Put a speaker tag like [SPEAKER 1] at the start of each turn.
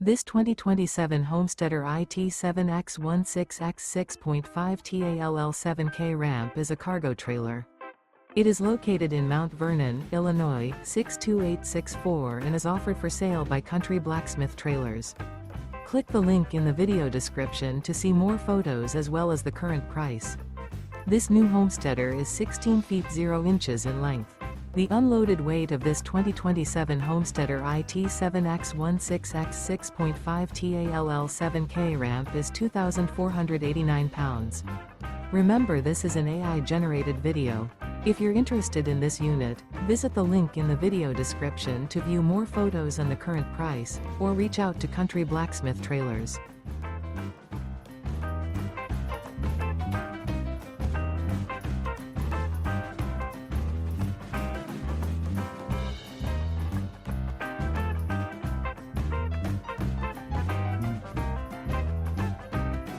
[SPEAKER 1] This 2027 Homesteader IT7X16X6.5 TALL7K ramp is a cargo trailer. It is located in Mount Vernon, Illinois, 62864 and is offered for sale by Country Blacksmith Trailers. Click the link in the video description to see more photos as well as the current price. This new Homesteader is 16 feet 0 inches in length. The unloaded weight of this 2027 Homesteader IT7X16X6.5 TALL7K ramp is 2,489 pounds. Remember, this is an AI-generated video. If you're interested in this unit, visit the link in the video description to view more photos and the current price, or reach out to Country Blacksmith Trailers.